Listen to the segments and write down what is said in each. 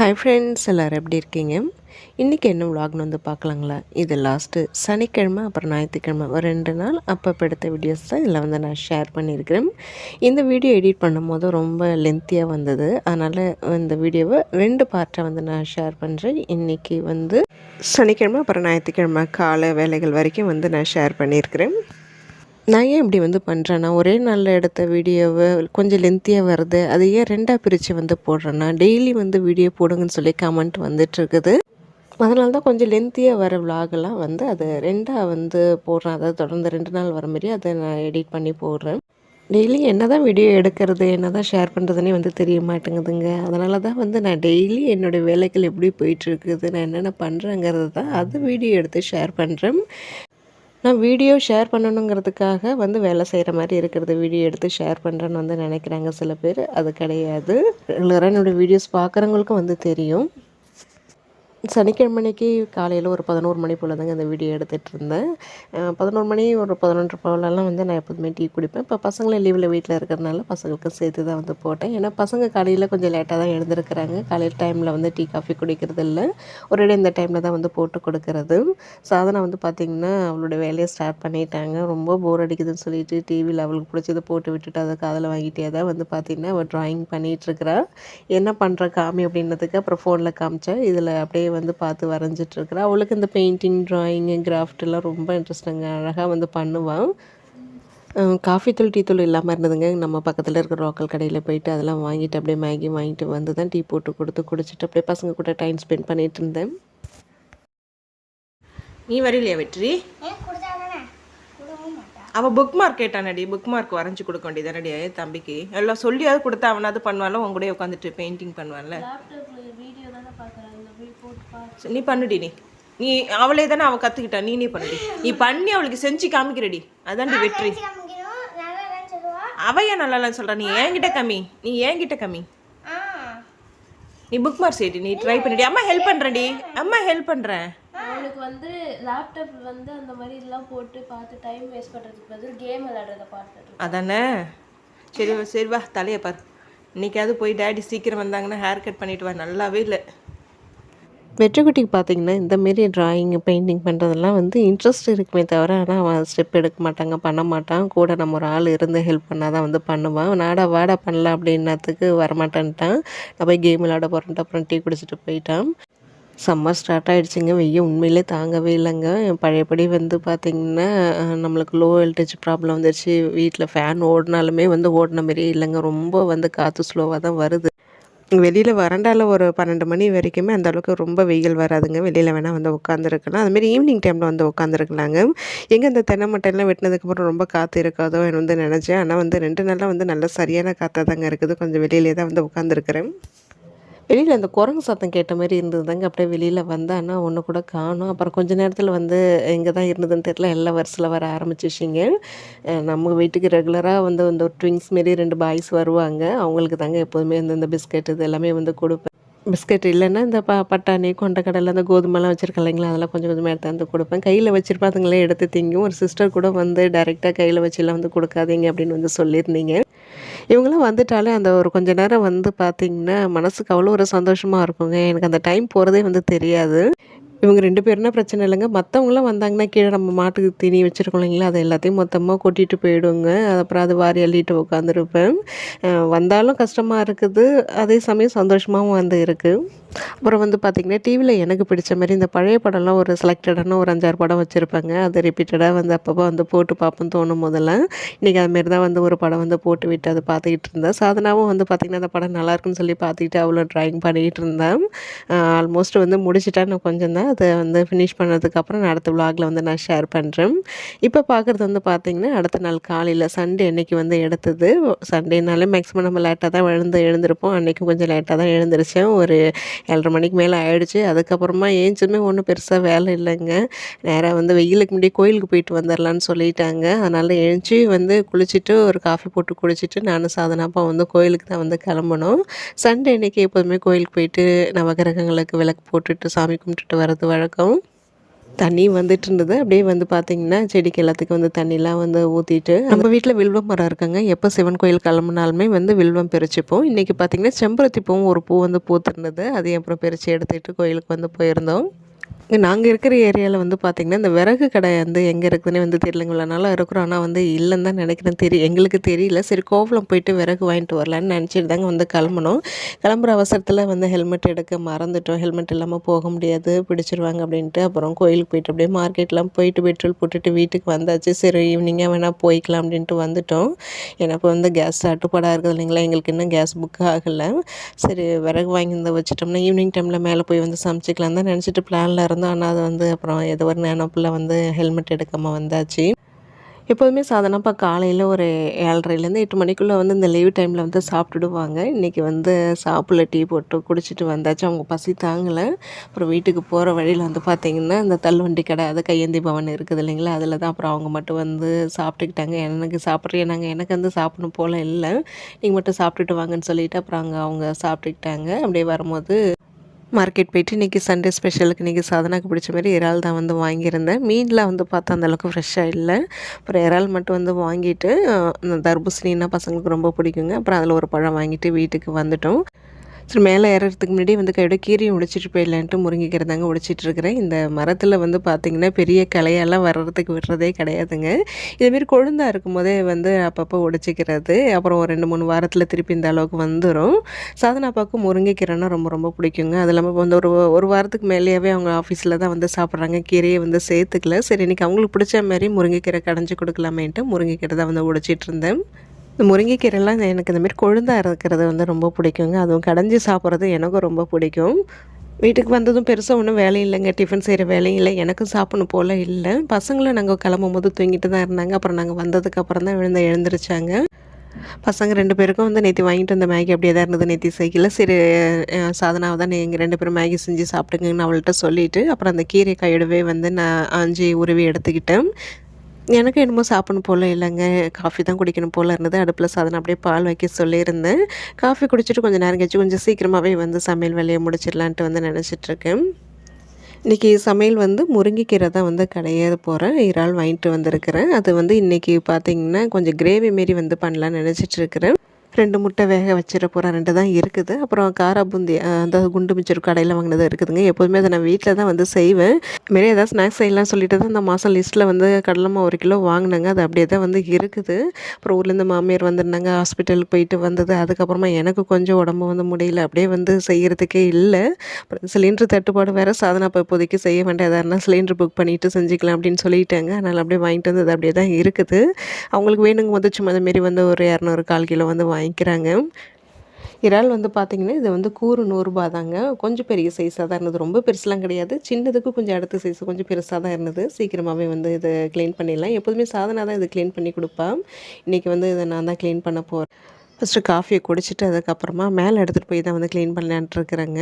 Hi friends, எல்லோரும் எப்படி இருக்கீங்க? இன்றைக்கி என்ன விலாக்னு வந்து பார்க்கலாங்களா? இது லாஸ்ட்டு சனிக்கிழமை அப்புறம் ஞாயிற்றுக்கிழமை ஒரு 2 நாள் அப்பப்போ எடுத்த வீடியோஸ் தான் இதில் வந்து நான் ஷேர் பண்ணியிருக்கிறேன். இந்த வீடியோ எடிட் பண்ணும்போது ரொம்ப லென்த்தியாக வந்தது. அதனால் இந்த வீடியோவை 2 பார்ட்டாக வந்து நான் ஷேர் பண்ணுறேன். இன்றைக்கி வந்து சனிக்கிழமை அப்புறம் ஞாயிற்றுக்கிழமை காலை வேலைகள் வரைக்கும் வந்து நான் ஷேர் பண்ணியிருக்கிறேன். நான் ஏன் இப்படி வந்து பண்ணுறேன்னா, ஒரே நாளில் எடுத்த வீடியோவை கொஞ்சம் லென்த்தியாக வருது, அது ஏன் 2ஆக பிரித்து வந்து போடுறேன்னா, டெய்லி வந்து வீடியோ போடுங்கன்னு சொல்லி கமெண்ட் வந்துட்டுருக்குது. அதனால தான் கொஞ்சம் லென்த்தியாக வர விலாகெல்லாம் வந்து அதை 2ஆக வந்து போடுறேன். அதாவது தொடர்ந்து 2 நாள் வர மாரி அதை நான் எடிட் பண்ணி போடுறேன். டெய்லி என்ன தான் வீடியோ எடுக்கிறது, என்ன தான் ஷேர் பண்ணுறதுனே வந்து தெரிய மாட்டேங்குதுங்க. அதனால தான் வந்து நான் டெய்லி என்னுடைய வேலைகள் எப்படி போயிட்டுருக்குது, நான் என்னென்ன பண்ணுறேங்கிறது தான் அது வீடியோ எடுத்து ஷேர் பண்ணுறேன். நான் வீடியோ ஷேர் பண்ணணுங்கிறதுக்காக வந்து வேலை செய்கிற மாதிரி இருக்கிறது, வீடியோ எடுத்து ஷேர் பண்ணுறேன்னு வந்து நினைக்கிறாங்க சில பேர். அது கிடையாது. ரெகுலராக என்னோடய வீடியோஸ் பார்க்குறவங்களுக்கும் வந்து தெரியும். சனிக்கிழமைக்கு காலையில் ஒரு 11 மணி போல் தாங்க அந்த வீடியோ எடுத்துகிட்டு இருந்தேன். 11 மணி ஒரு 11:30 போலலாம் வந்து நான் எப்போதுமே டீ குடிப்பேன். இப்போ பசங்களும் லீவில் வீட்டில் இருக்கிறதுனால பசங்களுக்கு சேர்த்து தான் வந்து போட்டேன். ஏன்னா பசங்க காலையில் கொஞ்சம் லேட்டாக தான் எழுந்திருக்கிறாங்க. காலையில் டைமில் வந்து டீ காஃபி குடிக்கிறது இல்லை. ஒரேடியாக இந்த டைமில் தான் வந்து போட்டு கொடுக்கறது. சாதனை வந்து பார்த்திங்கன்னா அவளோட வேலையை ஸ்டார்ட் பண்ணிட்டாங்க. ரொம்ப போர் அடிக்குதுன்னு சொல்லிட்டு டிவியில் அவளுக்கு பிடிச்சதை போட்டு விட்டுட்டு அதை காதில் வாங்கிட்டே தான் வந்து பார்த்திங்கன்னா அவள் ட்ராயிங் பண்ணிகிட்ருக்கிறா. என்ன பண்ணுற காமி அப்படின்னதுக்கு அப்புறம் ஃபோனில் காமிச்சேன். இதில் அப்படியே வந்து பார்த்து வரைஞ்சிட்ருக்குறா. அவளுக்கு இந்த பெயிண்டிங், ட்ராயிங்கு, கிராஃப்ட்லாம் ரொம்ப இன்ட்ரெஸ்ட்டுங்க. அழகாக வந்து பண்ணுவாள். காஃபி தூள், டீ தூள் இல்லாமல் இருந்ததுங்க. நம்ம பக்கத்தில் இருக்கிற லோக்கல் கடையில் போயிட்டு அதெல்லாம் வாங்கிட்டு அப்படியே மேகி வாங்கிட்டு வந்து தான் டீ போட்டு கொடுத்து குடிச்சிட்டு அப்படியே பசங்க கூட டைம் ஸ்பெண்ட் பண்ணிகிட்டு இருந்தேன். நீ வரலையா வெற்றி? அவள் புக் மார்க் கேட்டானடி. புக் மார்க் வரைஞ்சி கொடுக்க வேண்டியதானடி தம்பிக்கு. எல்லாம் சொல்லியாவது கொடுத்தா அவனாவது பண்ணுவான்ல, உங்க கூட உட்காந்துட்டு பெயிண்டிங் பண்ணுவான்ல. நீ பண்ணுடி. நீ அவளே தானே அவள் கற்றுக்கிட்டா, நீ பண்ணுடி. நீ பண்ணி அவளுக்கு செஞ்சு காமிக்கிறடி. அதான்டி வெற்றி. அவ ஏன் நல்லா சொல்கிறா? நீ ஏங்கிட்ட கம்மி. நீ புக் மார்க் செய்டி, நீ ட்ரை பண்ணிடி. அம்மா ஹெல்ப் பண்ணுறடி. அம்மா ஹெல்ப் பண்ணுறேன். அவனுக்கு வந்து லேப்டாப் வந்து அந்த மாதிரி இதெல்லாம் போட்டு பார்த்து டைம் வேஸ்ட் பண்ணுறதுக்கு பதில் கேம் விளையாடுறத பார்த்துட்டு அதானே. சரி வா, தலையை பாரு. இன்றைக்காவது போய் டேடி சீக்கிரம் வந்தாங்கன்னா ஹேர் கட் பண்ணிவிட்டு வா. நல்லாவே இல்லை. வெற்றிக்குட்டிக்கு பார்த்திங்கன்னா இந்தமாரி ட்ராயிங், பெயிண்டிங் பண்ணுறதெல்லாம் வந்து இன்ட்ரெஸ்ட் இருக்குமே தவிர, ஆனால் அவன் ஸ்டெப் எடுக்க மாட்டாங்க, பண்ண மாட்டான். கூட நம்ம ஒரு ஆள் இருந்து ஹெல்ப் பண்ணால் தான் வந்து பண்ணுவான். நாடா வாடா பண்ணலாம் அப்படின்னதுக்கு வரமாட்டேன்ட்டான். நான் போய் கேம் விளையாட போகிறேன்ட்டு அப்புறம் டீ குடிச்சிட்டு போயிட்டான். சம்மர் ஸ்டார்ட் ஆகிடுச்சிங்க. வெய்ய உண்மையிலே தாங்கவே இல்லைங்க. பழையபடி வந்து பார்த்திங்கன்னா நம்மளுக்கு லோ வோல்டேஜ் ப்ராப்ளம் வந்துடுச்சு. வீட்டில் ஃபேன் ஓடினாலுமே வந்து ஓடின மாரியே இல்லைங்க. ரொம்ப வந்து காற்று ஸ்லோவாக தான் வருது. வெளியில் வறண்டாவில் ஒரு 12 மணி வரைக்குமே அந்தளவுக்கு ரொம்ப வெயில் வராதுங்க. வெளியில் வேணால் வந்து உட்காந்துருக்கலாம். அதுமாரி ஈவினிங் டைமில் வந்து உட்காந்துருக்கலாங்க. எங்கே இந்த தென்னை மட்டையெல்லாம் வெட்டினதுக்கப்புறம் ரொம்ப காற்று இருக்காதோ வந்து நினச்சேன். ஆனால் வந்து 2 நாளாக வந்து நல்ல சரியான காற்றாக தாங்க இருக்குது. கொஞ்சம் வெளியிலே தான் வந்து உட்காந்துருக்குறேன். வெளியில் அந்த குரங்கு சத்தம் கேட்ட மாதிரி இருந்ததுதாங்க. அப்படியே வெளியில் வந்தேன். ஆனால் ஒன்று கூட காணும். அப்புறம் கொஞ்சம் நேரத்தில் வந்து எங்கே தான் இருந்ததுன்னு தெரியல, எல்லாம் வரிசையில் வர ஆரம்பிச்சிச்சிங்க. நம்ம வீட்டுக்கு ரெகுலராக வந்து இந்த ஒரு ட்விங்ஸ் மாரி 2 பாய்ஸ் வருவாங்க. அவங்களுக்கு தாங்க எப்போதுமே இந்த பிஸ்கெட் இது எல்லாமே வந்து கொடுப்பேன். பிஸ்கெட் இல்லைன்னா இந்த பட்டாணி, கொண்டக்கடலை, அந்த கோதுமைலாம் வச்சுருக்கேன் இல்லைங்களா, அதெல்லாம் கொஞ்சம் கொஞ்சமாக எடுத்து வந்து கொடுப்பேன். கையில் வச்சுருப்பேன், அதுங்களே எடுத்து திங்கும். ஒரு சிஸ்டர் கூட வந்து டைரெக்டாக கையில் வச்சுலாம் வந்து கொடுக்காதீங்க அப்படின்னு வந்து சொல்லியிருந்தீங்க. இவங்களாம் வந்துட்டாலே அந்த ஒரு கொஞ்ச நேரம் வந்து பார்த்திங்கன்னா மனசுக்கு அவ்வளோ ஒரு சந்தோஷமாக இருக்குங்க. எனக்கு அந்த டைம் போகிறதே வந்து தெரியாது. இவங்க 2 பேருனா பிரச்சனை இல்லைங்க. மற்றவங்களாம் வந்தாங்கன்னா கீழே நம்ம மாட்டுக்கு தீனி வச்சுருக்கோம் இல்லைங்களா, அதை எல்லாத்தையும் மொத்தமாக கொட்டிட்டு போயிடுங்க. அப்புறம் அது வாரி அள்ளிட்டு உட்காந்துருப்பேன். வந்தாலும் கஷ்டமாக இருக்குது, அதே சமயம் சந்தோஷமாகவும் வந்து இருக்குது. அப்புறம் வந்து பார்த்திங்கன்னா டிவியில் எனக்கு பிடிச்ச மாதிரி இந்த பழைய படம்லாம் ஒரு செலக்டடான ஒரு 5-6 படம் வச்சுருப்பாங்க. அது ரிப்பீட்டடாக வந்து அப்பப்போ வந்து போட்டு பார்ப்போன்னு தோணும் போதெல்லாம். இன்றைக்கி அதுமாரி தான் வந்து ஒரு படம் வந்து போட்டு விட்டு அதை பார்த்துக்கிட்டு இருந்தேன். சாதனாவும் வந்து பார்த்திங்கன்னா அந்த படம் நல்லாயிருக்குன்னு சொல்லி பார்த்துக்கிட்டு அவ்வளோ ட்ராயிங் பண்ணிக்கிட்டு இருந்தேன். ஆல்மோஸ்ட் வந்து முடிச்சுட்டேன். நான் கொஞ்சம் தான் அதை வந்து ஃபினிஷ் பண்ணதுக்கப்புறம் நான் அடுத்த விலாகில் வந்து நான் ஷேர் பண்ணுறேன். இப்போ பார்க்குறது வந்து பார்த்திங்கன்னா அடுத்த நாள் காலையில் சண்டே அன்றைக்கி வந்து எடுத்தது. சண்டேனாலே மேக்ஸிமம் நம்ம லேட்டாக தான் எழுந்திருப்போம். அன்றைக்கும் கொஞ்சம் லேட்டாக தான் எழுந்திரிச்சேன். ஒரு 7:30 மணிக்கு மேலே ஆகிடுச்சு. அதுக்கப்புறமா ஏஞ்சுமே ஒன்றும் பெருசாக வேலை இல்லைங்க. நேராக வந்து வெயிலுக்கு முன்னாடி கோயிலுக்கு போயிட்டு வந்துடலான்னு சொல்லிட்டாங்க. அதனால் எழுந்துச்சி வந்து குளிச்சுட்டு ஒரு காஃபி போட்டு குடிச்சிட்டு நானும் சாதனாப்பா வந்து கோயிலுக்கு தான் வந்து கிளம்பணும். சண்டே அன்றைக்கி எப்போதுமே கோயிலுக்கு போயிட்டு நவகிரகங்களுக்கு விளக்கு போட்டுட்டு சாமி கும்பிட்டுட்டு வர்றது வழக்கம். தண்ணி வந்துட்டு இருந்தது. அப்படியே வந்து பார்த்திங்கன்னா செடிக்கு எல்லாத்துக்கும் வந்து தண்ணிலாம் வந்து ஊற்றிட்டு நம்ம வீட்டில் வில்வ மரம் இருக்குங்க. எப்போ சிவன் கோயில் கிளம்புனாலுமே வந்து வில்வம் பறிச்சுப்போம். இன்றைக்கி பார்த்திங்கன்னா செம்பருத்தி பூவும் ஒரு பூ வந்து பூத்துருந்தது. அதையும் அப்புறம் பறித்து எடுத்துகிட்டு கோயிலுக்கு வந்து போயிருந்தோம். நாங்கள் இருக்கிற ஏரியாவில் வந்து பார்த்திங்கன்னா இந்த விறகு கடை வந்து எங்கே இருக்குதுன்னே வந்து தெரியலங்க. இவ்வளோ நாளாக இருக்கிறோம், ஆனால் வந்து இல்லைன்னு தான் நினைக்கிறேன். எங்களுக்கு தெரியல. சரி கோவலம் போயிட்டு விறகு வாங்கிட்டு வரலான்னு நினச்சிட்டு தாங்க வந்து கிளம்புனோம். கிளம்புற அவசரத்தில் வந்து ஹெல்மெட் எடுக்க மறந்துட்டோம். ஹெல்மெட் இல்லாமல் போக முடியாது, பிடிச்சிருவாங்க அப்படின்ட்டு. அப்புறம் கோயிலுக்கு போயிட்டு அப்படியே மார்க்கெட்லாம் போயிட்டு பெட்ரோல் போட்டுட்டு வீட்டுக்கு வந்தாச்சு. சரி ஈவினிங்காக வேணால் போய்க்கலாம் அப்படின்ட்டு வந்துட்டோம். எனக்கு வந்து கேஸ் தட்டுப்பாடாக இருக்குது இல்லைங்களா, எங்களுக்கு இன்னும் கேஸ் புக் ஆகலை. சரி விறகு வாங்கி வந்து வச்சிட்டோம்னா ஈவினிங் டைமில் மேலே போய் வந்து சமைச்சிக்கலாம் தான் நினச்சிட்டு பிளானில் இருந்தோம். ஆனால் அது வந்து அப்புறம் ஏதோ ஒரு நினப்பில் வந்து ஹெல்மெட் எடுக்காமல் வந்தாச்சு. எப்போதுமே சாதாரணமாக காலையில் ஒரு 7:30லேருந்து 8 மணிக்குள்ளே வந்து இந்த லீவ் டைமில் வந்து சாப்பிட்டுடுவாங்க. இன்றைக்கி வந்து சாப்பிடல, டீ போட்டு குடிச்சிட்டு வந்தாச்சு. அவங்க பசி தாங்கலை. அப்புறம் வீட்டுக்கு போகிற வழியில் வந்து பார்த்திங்கன்னா இந்த தள்ளுவண்டி கடை, அது கையேந்தி பவன் இருக்குது இல்லைங்களா, அதில் தான் அப்புறம் அவங்க மட்டும் வந்து சாப்பிட்டுக்கிட்டாங்க. எனக்கு சாப்பிட்றேன், எனக்கு வந்து சாப்பிடணும் போல் இல்லை, நீங்கள் மட்டும் சாப்பிட்டுட்டு வாங்கன்னு சொல்லிவிட்டு அப்புறம் அவங்க சாப்பிட்டுக்கிட்டாங்க. அப்படியே வரும்போது மார்க்கெட் போயிட்டு இன்றைக்கி சண்டே ஸ்பெஷலுக்கு இன்றைக்கி சாதனாக்கு பிடிச்ச மாதிரி இறால் தான் வந்து வாங்கியிருந்தேன். மீன்லாம் வந்து பார்த்தா அந்தளவுக்கு ஃப்ரெஷ்ஷாக இல்லை. அப்புறம் இறால் மட்டும் வந்து வாங்கிட்டு இந்த தர்பூசணின்னா பசங்களுக்கு ரொம்ப பிடிக்குங்க. அப்புறம் அதில் ஒரு பழம் வாங்கிட்டு வீட்டுக்கு வந்துட்டோம். சரி மேலே ஏறுறதுக்கு முன்னாடி வந்து கையோட கீரையை உடைச்சிட்டு போயிடலான்ட்டு முருங்கைக்கீரை தாங்க உடைச்சிட்ருக்கிறேன். இந்த மரத்தில் வந்து பார்த்திங்கன்னா பெரிய கிளையெல்லாம் வர்றதுக்கு விடுறதே கிடையாதுங்க. இதுமாரி கொழுந்தா இருக்கும்போதே வந்து அப்பப்போ உடைச்சிக்கிறது. அப்புறம் ஒரு 2-3 வாரத்தில் திருப்பி இந்த அளவுக்கு வந்துடும். சாதனாப்பாவுக்கு முருங்கைக்கீரைனா ரொம்ப ரொம்ப பிடிக்குங்க. அது இல்லாமல் வந்து ஒரு வாரத்துக்கு மேலேயாவே அவங்க ஆஃபீஸில் தான் வந்து சாப்பிட்றாங்க. கீரையை வந்து சேர்த்துக்கல. சரி இன்றைக்கி அவங்களுக்கு பிடிச்ச மாதிரி முருங்கைக்கீரை கடைஞ்சி கொடுக்கலாமேன்ட்டு முருங்கைக்கீரை தான் வந்து உடைச்சிட்டு இருந்தேன். இந்த முருங்கைக்கீரைலாம் எனக்கு இந்தமாரி கொழுந்தா இருக்கிறது வந்து ரொம்ப பிடிக்குங்க. அதுவும் கடைஞ்சி சாப்பிட்றது எனக்கும் ரொம்ப பிடிக்கும். வீட்டுக்கு வந்ததும் பெருசாக ஒன்றும் வேலை இல்லைங்க. டிஃபன் செய்கிற வேலையும் இல்லை, எனக்கும் சாப்பிடணும் போல் இல்லை. பசங்களும் நாங்கள் கிளம்பும்போது தூங்கிட்டு தான் இருந்தாங்க. அப்புறம் நாங்கள் வந்ததுக்கப்புறம் தான் எழுந்திரிச்சாங்க. பசங்க 2 பேருக்கும் வந்து நேற்று வாங்கிட்டு வந்த மேகி அப்படியே தான் இருந்தது நேற்று சைக்கிளில். சரி சாதனாவை தான் நீங்கள் 2 பேரும் மேகி செஞ்சு சாப்பிட்டுங்கன்னு அவள்கிட்ட சொல்லிவிட்டு அப்புறம் அந்த கீரை கையோடவே வந்து நான் ஆஞ்சி உருவி எடுத்துக்கிட்டேன். எனக்கு என்னமோ சாப்பிடணும் போல் இல்லைங்க, காஃபி தான் குடிக்கணும் போல் இருந்தது. அடுப்பில் சாதனை அப்படியே பால் வைக்க சொல்லியிருந்தேன். காஃபி குடிச்சிட்டு கொஞ்சம் நேரம் கழிச்சு கொஞ்சம் சீக்கிரமாகவே வந்து சமையல் வேலையை முடிச்சிடலான்ட்டு வந்து நினச்சிட்ருக்கேன். இன்றைக்கி சமையல் வந்து முருங்கைக்கீரை தான் வந்து கடைய போகிறேன். இறால் வாங்கிட்டு வந்திருக்கிறேன். அது வந்து இன்றைக்கி பார்த்திங்கன்னா கொஞ்சம் கிரேவி மாரி வந்து பண்ணலான்னு நினச்சிட்ருக்கிறேன். 2 முட்டை வேக வச்சிட போகிறேன். 2 தான் இருக்குது. அப்புறம் காரா பூந்தி அந்த குண்டு மிச்சர் கடையில் வாங்கினது இருக்குதுங்க. எப்போதுமே அதை நான் வீட்டில் தான் வந்து செய்வேன். இதுமாரி ஏதாவது ஸ்நாக்ஸ் செய்யலாம் சொல்லிட்டு தான் இந்த மாதம் லிஸ்ட்டில் வந்து கடலை மாவு 1 கிலோ வாங்கினாங்க. அது அப்படியே தான் வந்து இருக்குது. அப்புறம் ஊர்லேருந்து மாமியார் வந்திருந்தாங்க, ஹாஸ்பிட்டலுக்கு போயிட்டு வந்தது. அதுக்கப்புறமா எனக்கு கொஞ்சம் உடம்பு வந்து முடியல, அப்படியே வந்து செய்கிறதுக்கே இல்லை. அப்புறம் சிலிண்டர் தட்டுப்பாடு வேறு. சாதனா இப்போ இப்போதைக்கு செய்ய வேண்டாம், எதாக இருந்தால் சிலிண்டர் புக் பண்ணிவிட்டு செஞ்சுக்கலாம் அப்படின்னு சொல்லிட்டாங்க. அதனால் அப்படியே வாங்கிட்டு வந்து அது அப்படியே தான் இருக்குது. அவங்களுக்கு வேணுங்க போது சும்மா அதுமாரி வந்து ஒரு 200 1/4 கிலோ வந்து வாங்கிக்கிறாங்க. இறால் வந்து பார்த்திங்கன்னா இது வந்து கூறு 100 ரூபா தாங்க. கொஞ்சம் பெரிய சைஸாக தான் இருந்தது, ரொம்ப பெருசுலாம் கிடையாது. சின்னதுக்கு கொஞ்சம் அடுத்த சைஸ் கொஞ்சம் பெருசாக தான் இருந்தது. சீக்கிரமாகவே வந்து இதை க்ளீன் பண்ணிடலாம். எப்போதுமே சாதனா தான் இது க்ளீன் பண்ணி கொடுப்பா. இன்றைக்கி வந்து இதை நான் தான் க்ளீன் பண்ண போகிறேன். ஃபஸ்ட்டு காஃபியை குடிச்சிட்டு அதுக்கப்புறமா மேலே எடுத்துகிட்டு போய் தான் வந்து க்ளீன் பண்ணலான்ட்ருக்குறேங்க.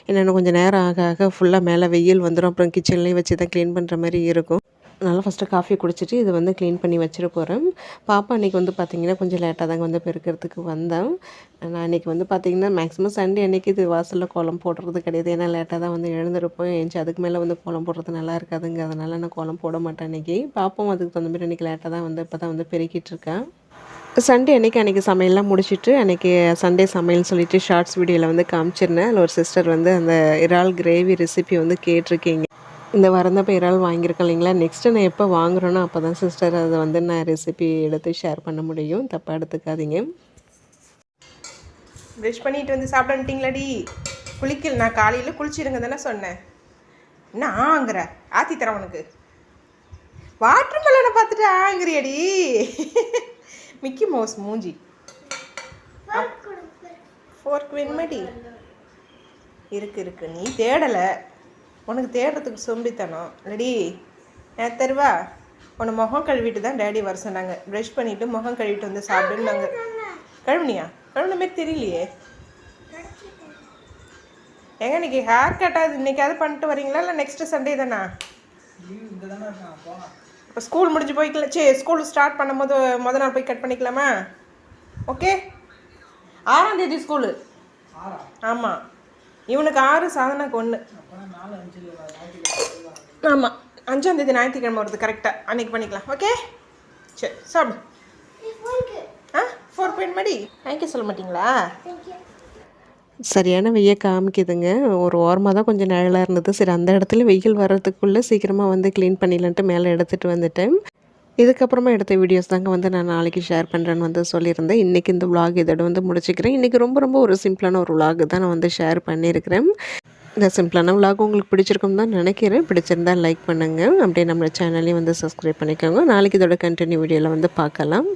என்னென்ன கொஞ்சம் நேரம் ஆக ஆக ஃபுல்லாக மேலே வெயில் வந்துடும். அப்புறம் கிச்சன்லேயே வச்சு தான் க்ளீன் பண்ணுற மாதிரி இருக்கும். அதனால் ஃபஸ்ட்டு காஃபி குடிச்சிட்டு இது வந்து க்ளீன் பண்ணி வச்சிட போகிறேன். பாப்பா அன்றைக்கி வந்து பார்த்திங்கன்னா கொஞ்சம் லேட்டாக தாங்க வந்து பெருக்கிறதுக்கு வந்தேன். நான் இன்றைக்கி வந்து பார்த்திங்கன்னா மேக்ஸிமம் சண்டே அன்றைக்கி இது வாசலில் கோலம் போடுறது கிடையாது. ஏன்னா லேட்டாக தான் வந்து எழுந்திருப்போம். ஏஞ்சி அதுக்கு மேலே வந்து கோலம் போடுறது நல்லா இருக்காதுங்க. அதனால் நான் கோலம் போட மாட்டேன் இன்றைக்கி. பாப்பாவும் அதுக்கு தகுந்த மாதிரி இன்றைக்கி லேட்டாக தான் வந்து இப்போ தான் வந்து பெருக்கிட்டுருக்கேன். சண்டே அன்றைக்கி சமையல்லாம் முடிச்சுட்டு அன்றைக்கி சண்டே சமையல்னு சொல்லிட்டு ஷார்ட்ஸ் வீடியோவில் வந்து காமிச்சிருந்தேன். அதில் ஒரு சிஸ்டர் வந்து அந்த இறால் கிரேவி ரெசிபி வந்து கேட்டிருக்கீங்க. இந்த வாரம் தான் இப்போ இறால் வாங்கியிருக்கேன் இல்லைங்களா, நெக்ஸ்ட்டு நான் எப்போ வாங்குறேனோ அப்போ தான் சிஸ்டர் அதை வந்து நான் ரெசிபி எடுத்து ஷேர் பண்ண முடியும். தப்பாக எடுத்துக்காதீங்க. ப்ரஷ் பண்ணிட்டு வந்து சாப்பிட்டுட்டிங்களாடி? குளிக்கல, நான் காலையில் குளிச்சிடுங்க தானே சொன்னேன். என்ன ஆங்கிற ஆத்தி தரேன் உனக்கு. வாட்டர் மெலனை பார்த்துட்டு ஆங்கிறியடி மிக்கி மவுஸ் மூஞ்சி. ஃபோர்க் வேணுமாடி? இருக்கு நீ தேடலை, உனக்கு தேடுறதுக்கு சொம்பித்தனம் இல்லடி. நான் தருவா உன்னை முகம் கழுவிட்டு தான் டேடி வர சொன்னாங்க. ப்ரஷ் பண்ணிவிட்டு முகம் கழுவிட்டு வந்து சாப்பிடுன்னாங்க. கழுவுனியா? கழுவுன மாரி தெரியலையே. ஏங்க இன்னைக்கு ஹேர் கட்டாது இன்னைக்காவது பண்ணிட்டு வரீங்களா இல்லை நெக்ஸ்ட்டு சண்டே தானா? இப்போ ஸ்கூல் முடிஞ்சு போய்க்கலாம். ஸ்கூல் ஸ்டார்ட் பண்ணும்போது மொதல் நாள் போய் கட் பண்ணிக்கலாமா? ஓகே. 6ஆம் தேதி ஸ்கூலு. ஆமாம், இவனுக்கு 6, சாதனாக்கு 1. ஆமாம், 5ஆம் தேதி ஞாயிற்றுக்கிழமை வருது கரெக்டாக, அன்றைக்கி பண்ணிக்கலாம். ஓகே சரி சாப்பிடு. ஆ 4 பாயிண்ட் மடி தேங்க்யூ சொல்ல மாட்டிங்களா? சரியான வெய்ய காமிக்குதுங்க. ஒரு ஓரமாக தான் கொஞ்சம் நிழலாக இருந்தது. சரி அந்த இடத்துல வெயில் வர்றதுக்குள்ளே சீக்கிரமாக வந்து க்ளீன் பண்ணிடலான்ட்டு மேலே எடுத்துகிட்டு வந்துட்டேன். இதுக்கப்புறமா எடுத்த வீடியோஸ் தாங்க வந்து நான் நாளைக்கு ஷேர் பண்ணுறேன்னு வந்து சொல்லியிருந்தேன். இன்றைக்கி இந்த vlog இதோட வந்து முடிச்சுக்கிறேன். இன்றைக்கி ரொம்ப ஒரு சிம்பிளான ஒரு vlog தான் நான் வந்து ஷேர் பண்ணியிருக்கிறேன். இந்த சிம்பிளான vlog உங்களுக்கு பிடிச்சிருக்கும்னு தான் நினைக்கிறேன். பிடிச்சிருந்தால் லைக் பண்ணுங்கள். அப்படியே நம்ம சேனலையும் வந்து சப்ஸ்கிரைப் பண்ணிக்கோங்க. நாளைக்கு இதோட கண்டினியூ வீடியோவில் வந்து பார்க்கலாம்.